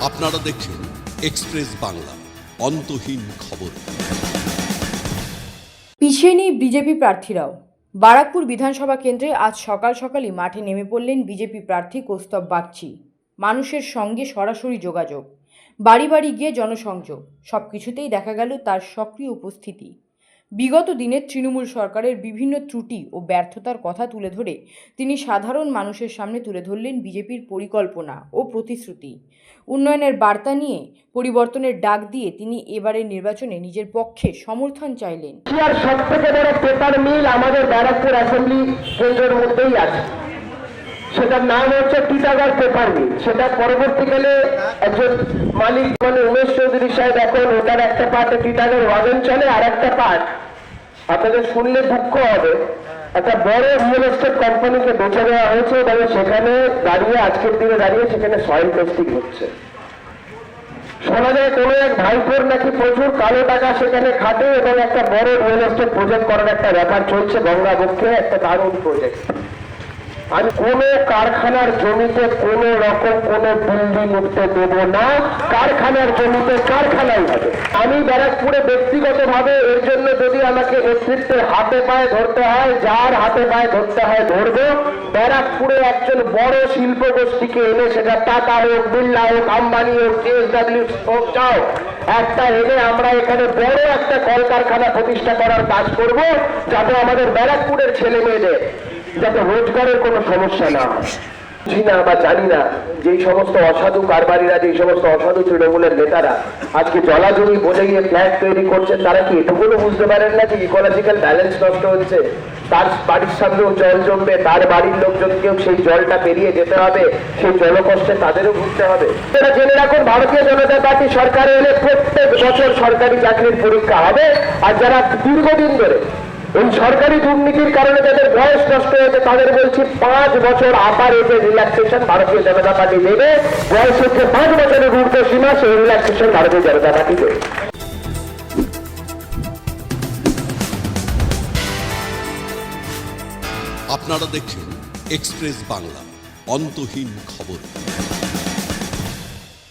আপনারা দেখছেন এক্সপ্রেস বাংলা, অন্তহীন খবর। পিছিয়ে নেই বিজেপি প্রার্থীরাও। বারাকপুর বিধানসভা কেন্দ্রে আজ সকাল সকালই মাঠে নেমে পড়লেন বিজেপি প্রার্থী কৌস্তব বাগচি। মানুষের সঙ্গে সরাসরি যোগাযোগ, বাড়ি বাড়ি গিয়ে জনসংযোগ, সব কিছুতেই দেখা গেল তার সক্রিয় উপস্থিতি। বিগত দিনের তৃণমূল সরকারের বিভিন্ন ত্রুটি ও ব্যর্থতার কথা তুলে ধরে তিনি সাধারণ মানুষের সামনে তুলে ধরলেন বিজেপির পরিকল্পনা ও প্রতিশ্রুতি। উন্নয়নের বার্তা নিয়ে পরিবর্তনের ডাক দিয়ে তিনি এবারের নির্বাচনে নিজের পক্ষে সমর্থন চাইলেন। আর সব থেকে বড় পেপার মিল আমাদের ব্যারাকপুর অ্যাসেম্বলি কেন্দ্রের মধ্যেই আছে, সেটার নাম হচ্ছে টিটাগড় পেপার মিল। সেটা পরবর্তীকালে একজন মালিক উমেশ চৌধুরী সাহেব এখন ওটার একটা পার্ট টিটাগড় ওয়াগন চলে, আর একটা পার্ট আপনাদের শুনলে দুঃখ হবে, একটা বড় রিয়েল এস্টেট কোম্পানিকে বেচে দেওয়া হয়েছে এবং সেখানে দাঁড়িয়ে আজকের দিনে দাঁড়িয়ে সেখানে সয়েল টেস্টিং হচ্ছে। শোনা যায় কোনো এক ভাইপোর নাকি প্রচুর কালো টাকা সেখানে খাটে এবং একটা বড় রিয়েল এস্টেট প্রজেক্ট করার একটা ব্যাপার চলছে গঙ্গাবক্ষে, একটা দারুণ প্রজেক্ট। আমি কোন কারখানার জমিতে কোন রকম কোন বিল্ডিং উঠতে দেব না, কারখানার জমিতে কারখানাই হবে। আমি ব্যারাকপুরে ব্যক্তিগতভাবে এর জন্য যদি আমাকে নেতৃত্বের হাতে পায়ে ধরতে হয়, যার হাতে পায়ে ধরতে হয় ধরবো। ব্যারাকপুরে একজন বড় শিল্প গোষ্ঠীকে এনে, সেটা টাটা হোক, বিড়লা হোক, আম্বানি হোক, JSW হোক, চাও একটা এনে আমরা এখানে বড় একটা কলকারখানা প্রতিষ্ঠা করার কাজ করব, যাতে আমাদের ব্যারাকপুরের ছেলে মেয়েদের যাতে রোজগারের কোনো সমস্যা না হয়। বুঝি না বা জানি না যেই সমস্ত অসাধু কারবারিরা, যেই সমস্ত অসাধু তৃণমূলের নেতারা আজকে জলাজমি বলে গিয়ে ফ্ল্যাট তৈরি করছেন, তারা কি এটুকুনো বুঝতে পারেন না যে ইকোলজিক্যাল ব্যালেন্স নষ্ট হচ্ছে? তার বাড়ির সামনেও জল জমবে, তার বাড়ির লোকজনকেও সেই জলটা পেরিয়ে যেতে হবে, সেই জলকষ্টে তাদেরও ভুগতে হবে। এটা জেনে রাখুন, ভারতীয় জনতা পার্টি সরকারে এলে প্রত্যেক বছর সরকারি চাকরির পরীক্ষা হবে। আর যারা দীর্ঘদিন ধরে এই সরকারি দুর্নীতির কারণে যাদের বয়স নষ্ট হয়েছে তাদের বলছি 5 বছর আপার এজে রিল্যাক্সেশন ভারতীয় জনতা পার্টি দেবে। বয়স হচ্ছে 5 বছরের ঊর্ধ্ব সীমা, সেই রিল্যাক্সেশন ভারতীয় জনতা পার্টি দেবে। আপনারা দেখছেন এক্সপ্রেস বাংলা, অন্তহীন খবর।